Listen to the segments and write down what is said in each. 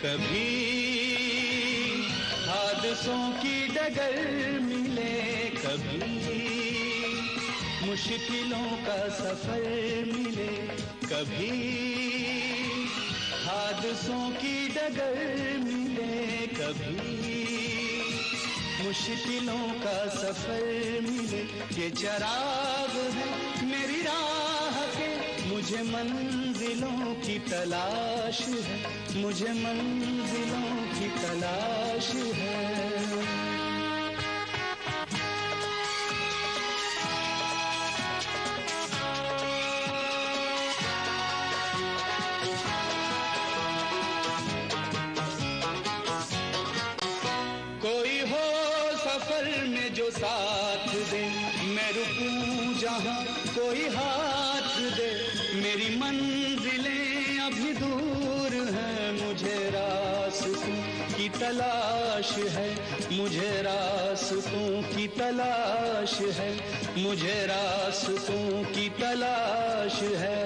कभी हादसों की डगर मिले, कभी मुश्किलों का सफर मिले, कभी हादसों की डगर मिले, कभी मुश्किलों का सफर मिले। ये चराग है मेरी राह के, मुझे मंजिलों की तलाश है, मुझे मंजिलों की तलाश है। कोई हो सफर में जो साथ दे, मैं रुकूं जहां कोई हाथ दे। मेरी मंजिलें अभी दूर हैं, मुझे रास्तों की तलाश है, मुझे रास्तों की तलाश है, मुझे रास्तों की तलाश है।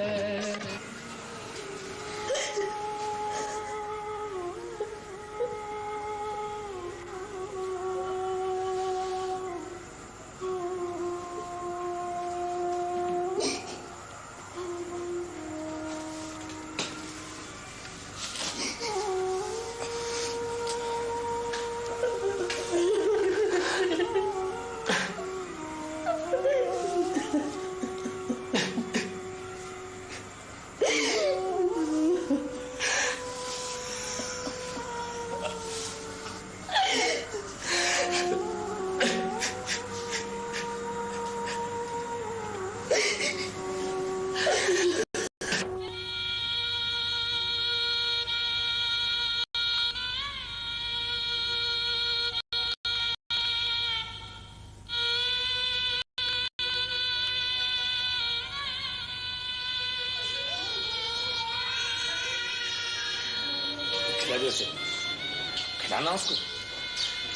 खिलाना उसको,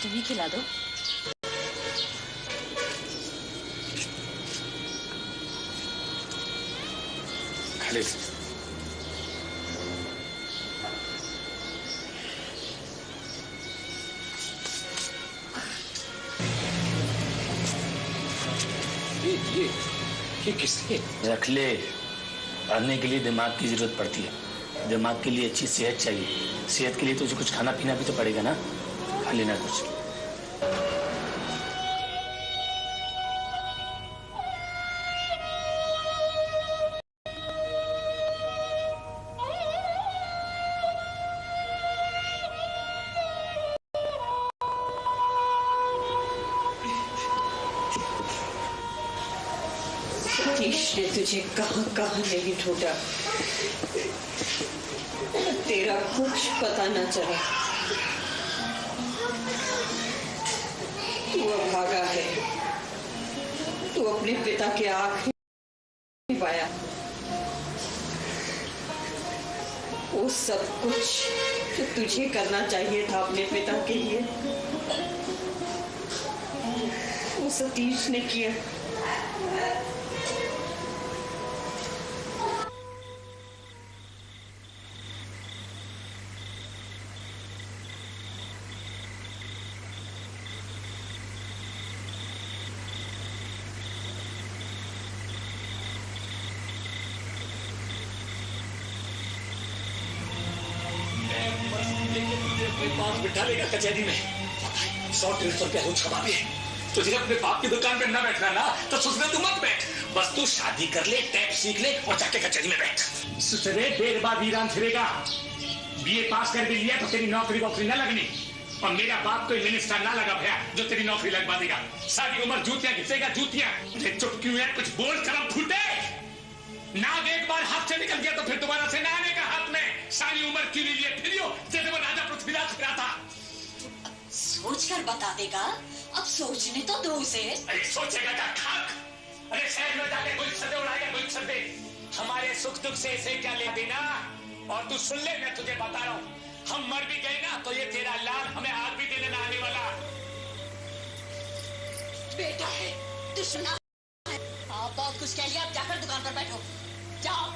तुम ही खिला दो। खाली ये किसके? रख ले, पढ़ने के लिए दिमाग की जरूरत पड़ती है, दिमाग के लिए अच्छी सेहत चाहिए, सेहत के लिए तुझे कुछ खाना पीना भी तो पड़ेगा ना, खा लेना कुछ। सतीश ने तुझे कहां कहां नहीं ढूंढा, तेरा कुछ पता न चला। तू अभागा है, तू अपने पिता के आँख नहीं पाया। वो सब कुछ जो तुझे करना चाहिए था अपने पिता के लिए, वो सतीश ने किया। बिठा लेगा कचहरी में, 100-150 रुपया रोज कमा भी है। तुझे अपने बाप की दुकान पे ना बैठना ना, तो सुसरे तू मत बैठ, बस तू शादी कर ले, टैप सीख ले और जाके कचहरी में बैठ। सुसरे देर बाद ईरान फिरेगा, बीए पास कर भी लिया तो तेरी नौकरी वोकरी ना लगनी, और मेरा बाप कोई मिनिस्टर ना लगा भैया जो तेरी नौकरी लगवा देगा। सारी उम्र जूतियां घिसेगा, जूतियां। चुप क्यों है, कुछ बोल करम फूटे। नाग एक बार हाथ से निकल गया तो फिर दोबारा से ना आने का हाथ में। सारी उम्र क्यों लिए फिरियो जैसे वो राजा पृथ्वीराज फिरा था। सोच कर बता देगा, अब सोचने तो दो उसे। अरे सोचेगा क्या खाक? अरे शहर में जाके कोई सदे उड़ाएगा, कोई सदे। हमारे सुख दुख से इसे क्या ले देना। और तू सुन ले, मैं तुझे बता रहा हूँ, हम मर भी गए ना तो ये तेरा लाल हमें आग भी देने ना आने वाला। बेटा है, दुश्मन है। आप बहुत कुछ कह लिया, आप जाकर दुकान पर बैठो, जाओ।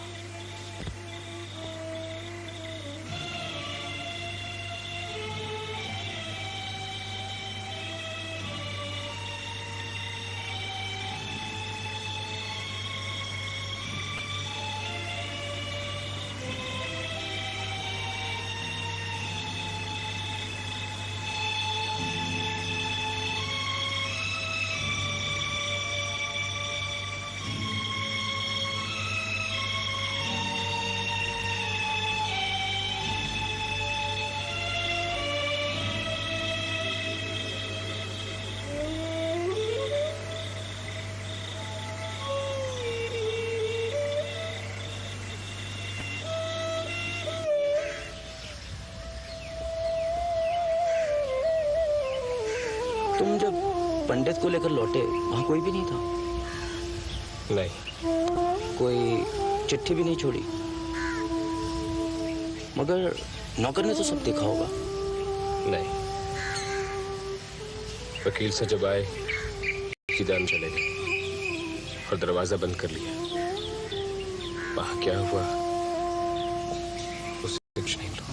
तुम जब पंडित को लेकर लौटे वहां कोई भी नहीं था? नहीं। कोई चिट्ठी भी नहीं छोड़ी? मगर नौकर ने तो सब देखा होगा। नहीं। वकील से जब आए सीधा हम चले गए और दरवाजा बंद कर लिया। वहां क्या हुआ उससे कुछ नहीं तो।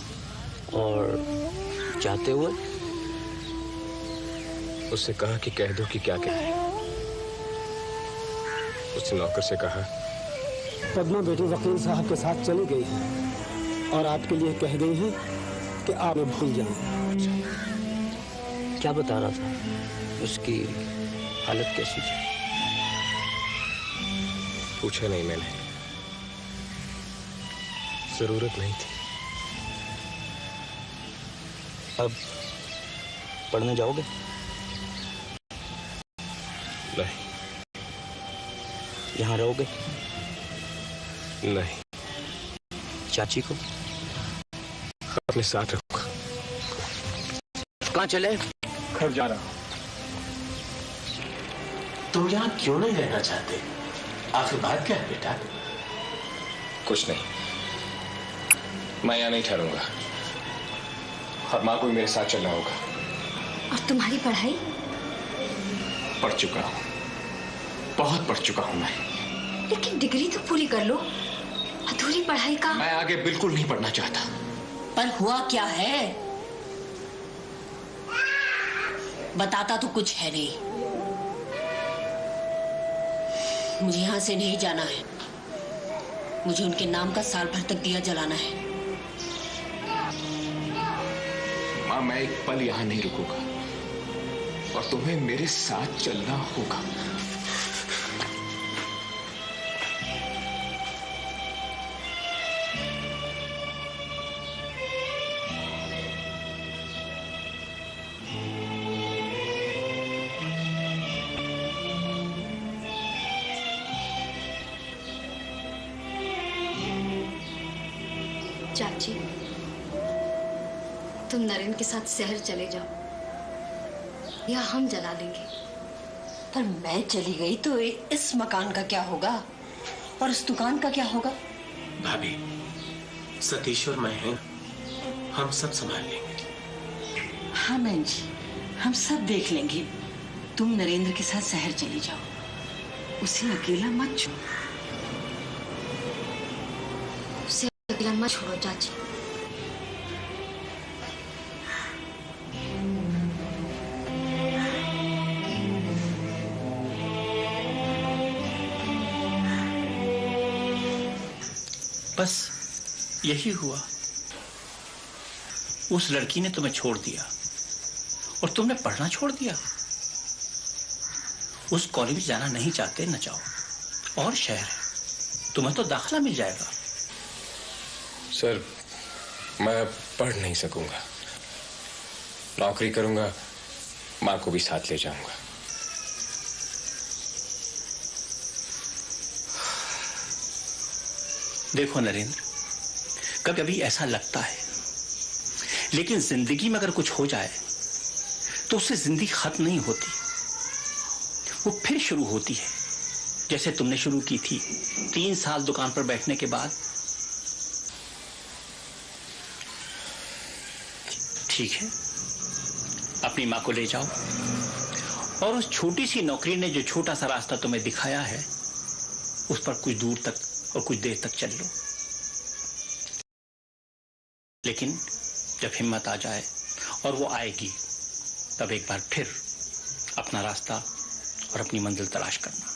और जाते हुए उससे कहा कि कह दो कि क्या कहे। उसने नौकर से कहा पद्मा बेटी वकील साहब के साथ चली गई है और आपके लिए कह गई है कि आप भूल जाएं। क्या बता रहा था? उसकी हालत कैसी थी? पूछा नहीं मैंने, जरूरत नहीं थी। अब पढ़ने जाओगे? नहीं। यहाँ रहोगे? नहीं। चाची को अपने साथ रखूंगा। कहाँ चले? घर जा रहा। तुम यहाँ क्यों नहीं रहना चाहते? आखिर बात क्या है बेटा? कुछ नहीं, मैं यहाँ नहीं ठहरूंगा और माँ को भी मेरे साथ चलना होगा। और तुम्हारी पढ़ाई? पढ़ चुका हूँ, बहुत पढ़ चुका हूँ मैं। लेकिन डिग्री तो पूरी कर लो, अधूरी पढ़ाई का। मैं आगे बिल्कुल नहीं पढ़ना चाहता। पर हुआ क्या है? बताता तो कुछ है नहीं। मुझे यहाँ से नहीं जाना है। मुझे उनके नाम का साल भर तक दिया जलाना है। माँ, मैं एक पल यहाँ नहीं रुकूंगा और तुम्हें मेरे साथ चलना होगा। चाची, तुम नरेंद्र के साथ शहर चले जाओ या हम जला लेंगे। पर मैं चली गई तो इस मकान का क्या होगा और इस दुकान का क्या होगा? भाभी, सतीश और मैं हैं, हम सब संभाल लेंगे। हाँ बहन जी, हम सब देख लेंगे। तुम नरेंद्र के साथ शहर चली जाओ, उसे अकेला मत छोड़ो। उसे अकेला मत छोड़ो चाची। बस यही हुआ। उस लड़की ने तुम्हें छोड़ दिया और तुमने पढ़ना छोड़ दिया। उस कॉलेज में जाना नहीं चाहते, न जाओ। और शहर है, तुम्हें तो दाखिला मिल जाएगा। सर, मैं पढ़ नहीं सकूंगा। नौकरी करूंगा, माँ को भी साथ ले जाऊंगा। देखो नरेंद्र, कभी कभी ऐसा लगता है, लेकिन जिंदगी में अगर कुछ हो जाए तो उससे जिंदगी खत्म नहीं होती, वो फिर शुरू होती है। जैसे तुमने शुरू की थी 3 साल दुकान पर बैठने के बाद। ठीक है, अपनी माँ को ले जाओ और उस छोटी सी नौकरी ने जो छोटा सा रास्ता तुम्हें दिखाया है उस पर कुछ दूर तक और कुछ देर तक चल लो। लेकिन जब हिम्मत आ जाए, और वो आएगी, तब एक बार फिर अपना रास्ता और अपनी मंजिल तलाश करना।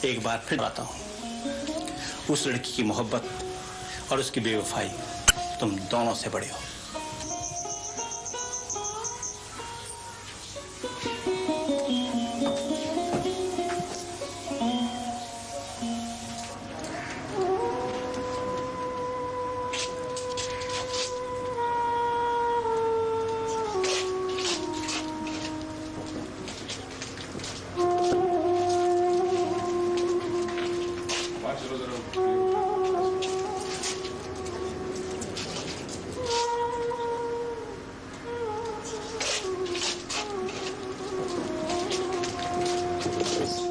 एक बार फिर आता हूं, उस लड़की की मोहब्बत और उसकी बेवफाई तुम दोनों से बड़े हो।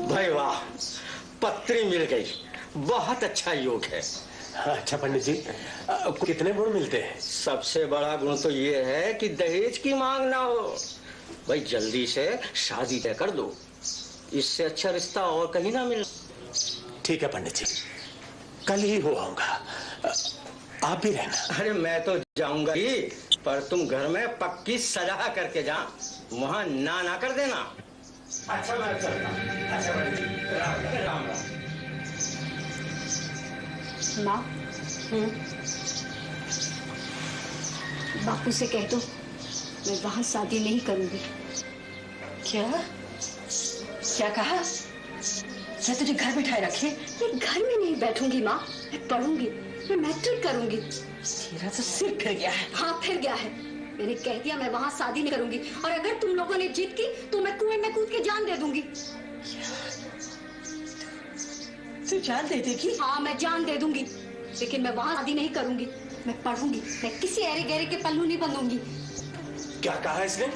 भाई वाह, पत्री मिल गई, बहुत अच्छा योग है। अच्छा पंडित जी, कितने गुण मिलते हैं? सबसे बड़ा गुण तो ये है कि दहेज की मांग ना हो। भाई जल्दी से शादी तय कर दो, इससे अच्छा रिश्ता और कहीं ना मिले। ठीक है पंडित जी, कल ही हो आऊंगा, आप भी रहना। अरे मैं तो जाऊंगा ही, पर तुम घर में पक्की सजा करके जा, वहां ना कर देना। अच्छा मैं चलता हूं। अच्छा पंडित जी, राम राम। माँ, बापू से कह दो मैं वहां शादी नहीं करूंगी। क्या क्या कहा? मैं तुझे घर बिठाए रखे? मैं घर में नहीं बैठूंगी माँ, मैं पढ़ूंगी, मैं मैट्रिक करूंगी। तेरा तो सिर फिर गया है। हाँ फिर गया है, मैंने कह दिया मैं वहां शादी नहीं करूंगी, और अगर तुम लोगों ने जीत की तो मैं कुएं में कूद के जान दे दूंगी। तू जान दे देगी? हाँ मैं जान दे दूंगी, लेकिन मैं वहां शादी नहीं करूंगी। मैं पढ़ूंगी, मैं किसी ऐरे गहरे के पल्लू नहीं बंधूंगी। क्या कहा इसने?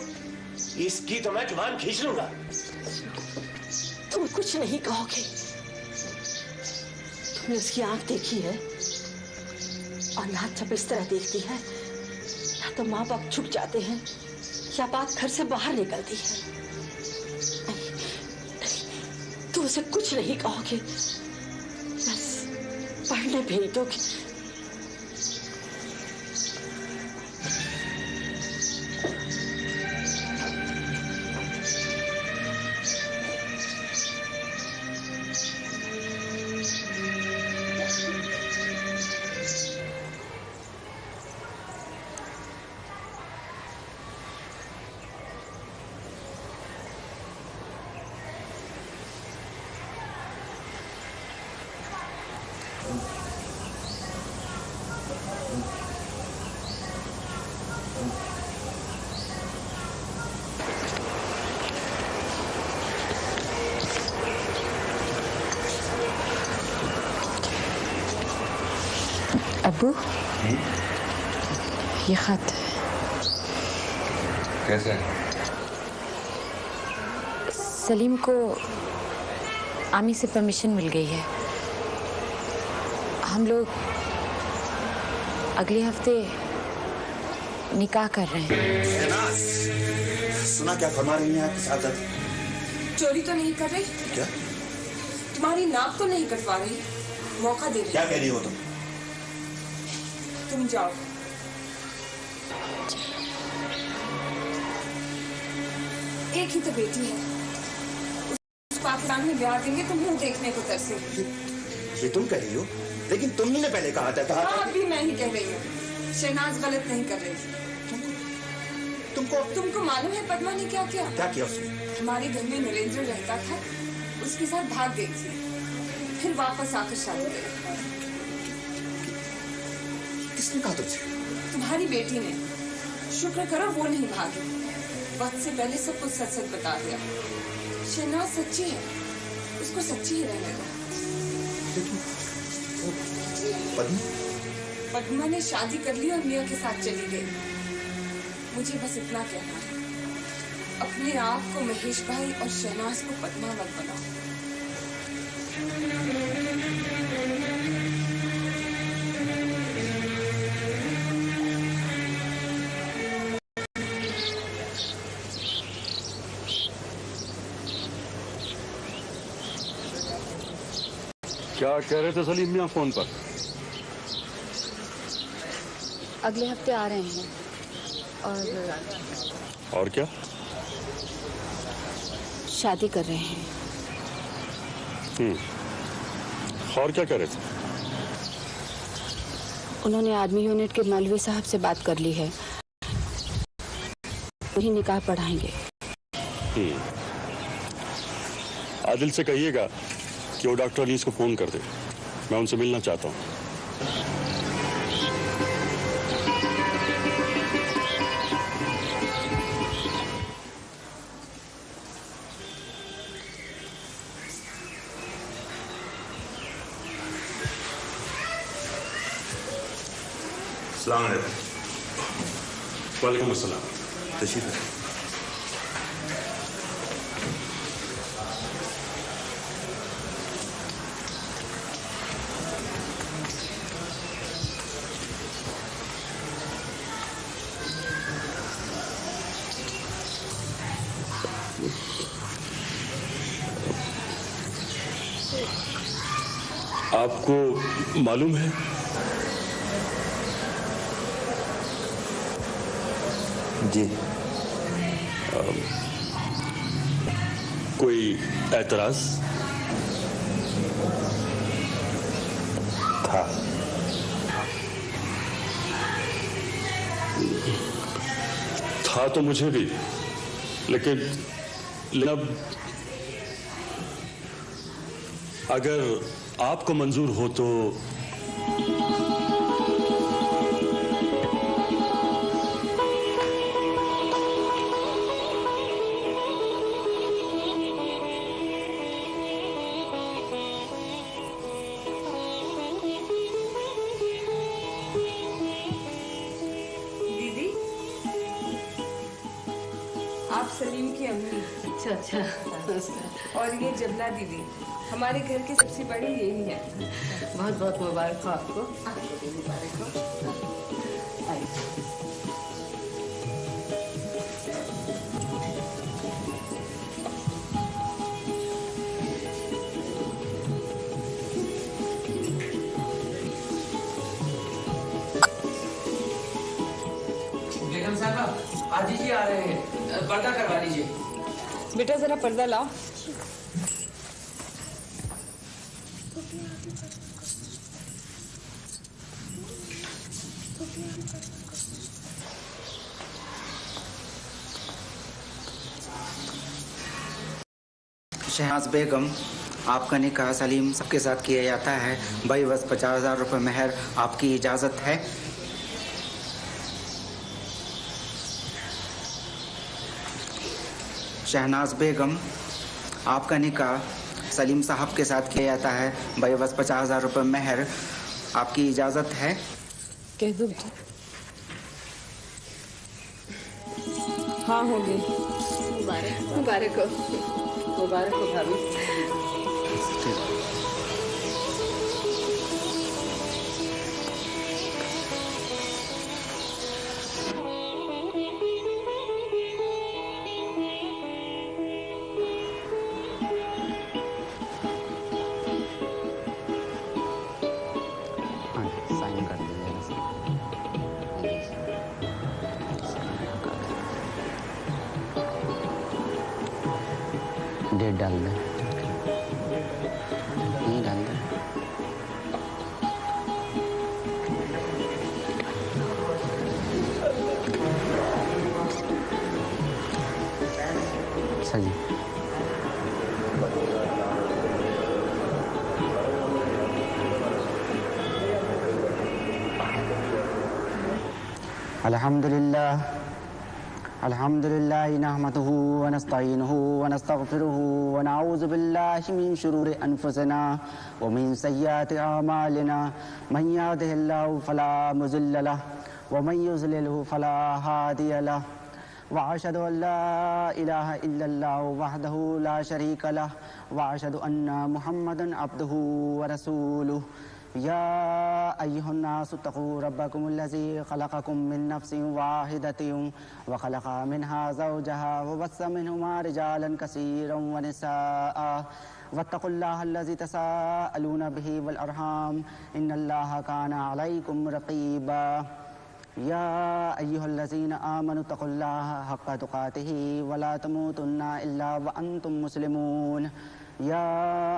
इसकी तो मैं जुबान खींच लूंगा। तुम कुछ नहीं कहोगे। तुमने उसकी आंख देखी है, और ना जब इस तरह देखती है, या तो माँ बाप झुक जाते हैं, या बात घर से बाहर निकलती है। नहीं, तुम उसे कुछ नहीं कहोगे, बस पढ़ने भेज दोगे। अब्बू, ये खत कैसे? सलीम को आमी से परमिशन मिल गई है। हम लोग अगले हफ्ते निकाह कर रहे हैं। सुना क्या फरमा रही हैं आपकी सादत? चोरी तो नहीं कर रही? क्या? तुम्हारी नाप तो नहीं कटवा रही? मौका दे रही? क्या कह रही हो तुम? तुम जाओ। एक ही तो बेटी है, उस पाकिस्तान में ब्याह देंगे तो मुंह देखने को तरसे। ये तुम कह रही हो? लेकिन तुमने ने पहले कहा था। हाँ, अभी मैं ही कह रही हूँ। शहनाज गलत नहीं कर रही। तुमको मालूम है पद्मा ने क्या किया? क्या किया उसने? हमारे घर में नरेंद्र रहता था, उसके साथ भाग गई थी, फिर वापस आकर शादी करी। किसने कहा तुझसे? तुम्हारी बेटी ने। शुक्र करो वो नहीं भागी, वक्त से पहले सब कुछ सच सच बता दिया। शहनाज सच्ची है, उसको सच्ची ही रहने दो। पद्मा ने शादी कर ली और मियां के साथ चली गई। मुझे बस इतना कहना है, अपने आप को महेश भाई और शहनाज को पद्मा मत बनाओ। क्या कह रहे थे सलीम मियां फोन पर? अगले हफ्ते आ रहे हैं। और क्या? शादी कर रहे हैं। और क्या कह रहे थे? उन्होंने आर्मी यूनिट के मौलवी साहब से बात कर ली है, वही निकाह पढ़ाएंगे। आदिल से कहिएगा कि वो डॉक्टर अनीस को फोन कर दे, मैं उनसे मिलना चाहता हूँ। वालेकुम अस्सलाम। तशरीफ आपको मालूम है जी, कोई एतराज था। था तो मुझे भी, लेकिन अब अगर आपको मंजूर हो तो दीदी, आप सलीम की अम्मी। अच्छा अच्छा। और ये जबला दीदी, हमारे घर की सबसे बड़ी यही है। बहुत बहुत मुबारक हो आपको। मुबारक हो। बेगम साहब, आजी जी आ रहे हैं, पर्दा करवा लीजिए। बेटा जरा पर्दा लाओ। शहनाज बेगम, आपका निकाह सलीम सबके साथ किया जाता है। भाई बस 50,000 रुपये मेहर, आपकी इजाज़त है? शहनाज बेगम, आपका निकाह सलीम साहब के साथ किया जाता है। भाई बस 50,000 रुपये मेहर, आपकी इजाज़त है? कह दो बेटा। हाँ होगी। मुबारक मुबारक हो। मुबारक हो भाभी। साइन कर दीजिए। डेट डाल दें। नहीं डाल दें। अच्छा जी। अल्हम्दुलिल्लाह अल्हम्दुलिल्लाह नहमदुहु व नस्तईनुहु व नस्तगफिरुहु व नऊज़ु बिल्लाहि मिन शुरूरि अनफुसिना व मिन सय्यिआति अमालिना मन यहदिहिल्लाहु फला मुज़िल्ल लहु व मन युज़लिलहु फला हादिय लहु व अशहदु अन ला इलाहा इल्लल्लाहु वहदहु ला शरीका लहु व अशहदु अन्ना मुहम्मदन अब्दुहु व रसूलुहु। या अय्युहन्नासु तक़ू रब्बकुमुल्लज़ी ख़लक़कुम मिन नफ़्सिन वाहिदतिन व ख़लक़ा मिन्हा ज़ौजहा व बस्सा मिन्हुमा रिजालन कसीरन व निसाअ वत्तक़ुल्लाह अल्लज़ी तसाअलूना बिही वल अरहाम इन्नल्लाहा काना अलैकुम रक़ीबा। या अय्युहल्लज़ीना आमनु तक़ुल्लाह हक़्क़ तुक़ातिही व ला तमूतुन्ना इल्ला व अंतुम मुस्लिमून। या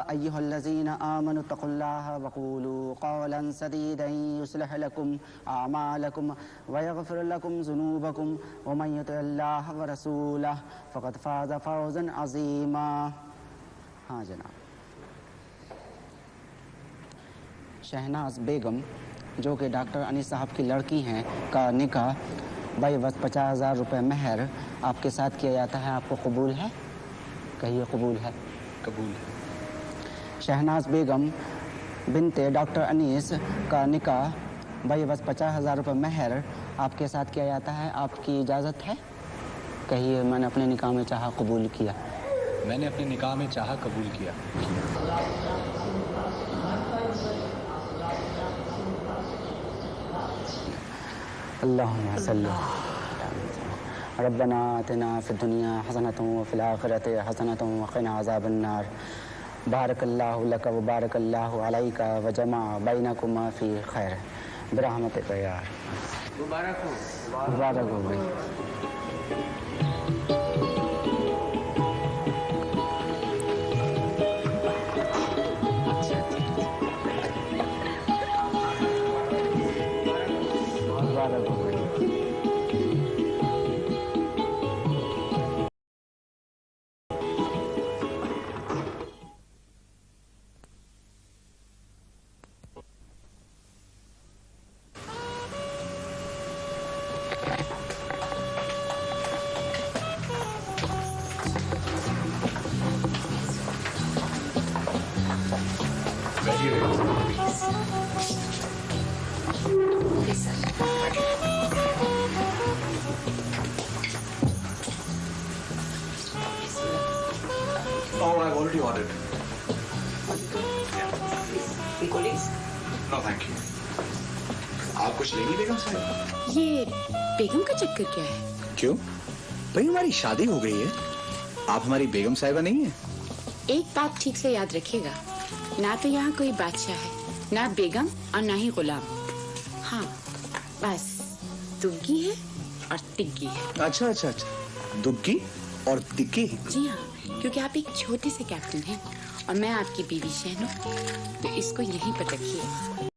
अय्युहल्लज़ीना आमनु तक़ुल्लाह वक़ूलू क़ौलन सदीदन युस्लिह लकुम अमालकुम व यग़फ़िर लकुम ज़ुनूबकुम व मन युति'ल्लाह व रसूलह फ़क़द फ़ाज़ फ़ौज़न अज़ीमा। हाँ जनाब। शहनाज बेगम, जो कि डॉक्टर अनीस साहब की लड़की हैं, का निकाह भाई बस 50,000 रुपये मेहर आपके साथ किया जाता है। आपको कबूल है? कहिए कबूल है। कबूल है। शहनाज बेगम बिनते डॉक्टर अनीस का निकाह भाई बस 50,000 रुपये मेहर आपके साथ किया जाता है। आपकी इजाज़त है? कहिए मैंने अपने निकाह में चाहा कबूल किया। मैंने अपने निकाह में चाहा कबूल किया। अल्लाहुम्मा सल्ली रब्बना आतिना फिद्दुनिया हसनतन व फिल आखिरति हसनतन व क़िना अज़ाबन्नार। बारकल्लाहु लका व बारकल्लाहु अलैका व जमा बैनकुमा फ़ी खैर बिरहमतिका या मुबारक हो भाई। Oh, I've already ordered. No, thank you. आप कुछ लेंगी बेगम साहब? ये बेगम का चक्कर क्या है? क्यों? भाई हमारी शादी हो गई है। आप हमारी बेगम साहिबा नहीं है? एक बात ठीक से याद रखिएगा, ना तो यहाँ कोई बादशाह है, ना बेगम और ना ही गुलाम। हाँ, बस दुग्गी है और तिग्गी है। अच्छा अच्छा अच्छा, दुग्गी और तिग्गी। जी हाँ, क्योंकि आप एक छोटे से कैप्टन हैं और मैं आपकी बीवी शहनो, तो इसको यहीं पर रखिए।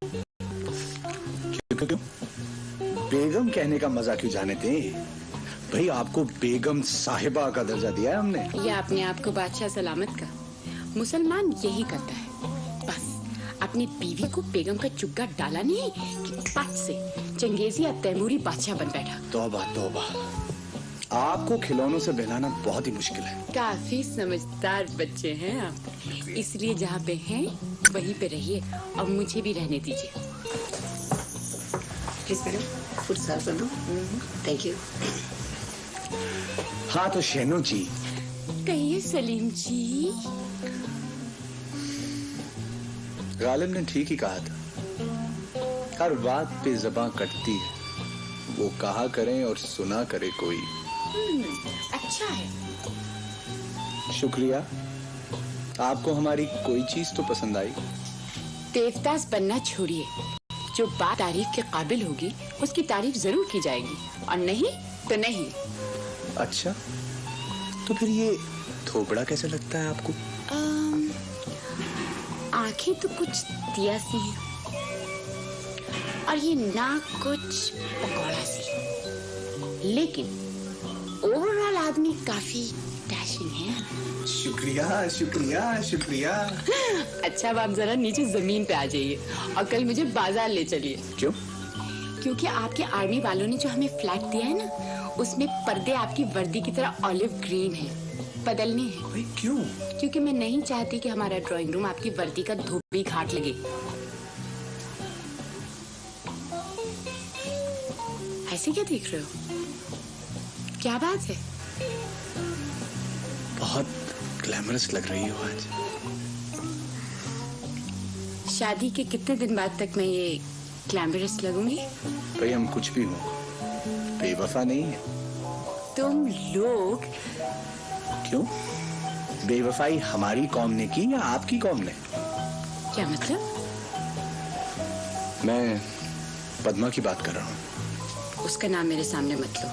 क्यों? बेगम कहने का मजा क्यों जाने दें? भाई आपको बेगम साहिबा का दर्जा दिया है हमने। या अपने आप को बादशाह सलामत का। मुसलमान यही करता है, बस अपनी बीवी को बेगम का चुग्गा डाला नहीं कि पट से चंगेजी या तैमूरी बादशाह बन बैठा। तौबा तौबा, आपको खिलौनों से बहलाना बहुत ही मुश्किल है। काफी समझदार बच्चे हैं आप, इसलिए जहाँ पे हैं वहीं पे रहिए और मुझे भी रहने दीजिए। प्लीज मैडम, फूड सर्व कर दो। Thank you. हाँ तो शहनो जी, कहिए सलीम जी। गालिब ने ठीक ही कहा था, हर बात पे ज़बां कटती है, वो कहा करें और सुना करे कोई। अच्छा है। शुक्रिया। आपको हमारी कोई चीज तो पसंद आई? देवदास बनना छोड़िए, जो बात तारीफ के काबिल होगी उसकी तारीफ जरूर की जाएगी, और नहीं तो नहीं। अच्छा, तो फिर ये थोबड़ा कैसे लगता है आपको? आंखें तो कुछ दिया सी हैं और ये नाक कुछ पकौड़ा सी, लेकिन ओवरऑल आदमी काफी डैशिंग है। शुक्रिया शुक्रिया शुक्रिया। अच्छा, अब आप जरा नीचे जमीन पे आ जाइए और कल मुझे बाजार ले चलिए। क्यों? क्योंकि आपके आर्मी वालों ने जो हमें फ्लैट दिया है ना, उसमें पर्दे आपकी वर्दी की तरह ऑलिव ग्रीन है, बदलने हैं। भाई क्यों? क्योंकि मैं नहीं चाहती कि हमारा ड्राइंग रूम आपकी वर्दी का धोबी घाट लगे। ऐसे क्या देख रहे हो? क्या बात है? बहुत ग्लैमरस लग रही हो आज। शादी के कितने दिन बाद तक मैं ये ग्लैमरस लगूंगी? भाई हम कुछ भी हो, बेवफा नहीं है। तुम लोग क्यों? बेवफाई हमारी कौम ने की या आपकी कौम ने? क्या मतलब? मैं पद्मा की बात कर रहा हूँ। उसका नाम मेरे सामने मत लो,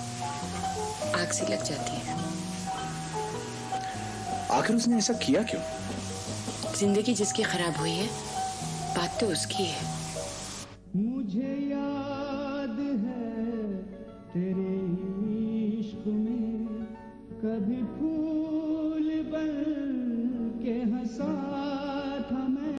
आग सी लग जाती है। आखिर उसने ऐसा किया क्यों? जिंदगी जिसकी खराब हुई है, बात तो उसकी है।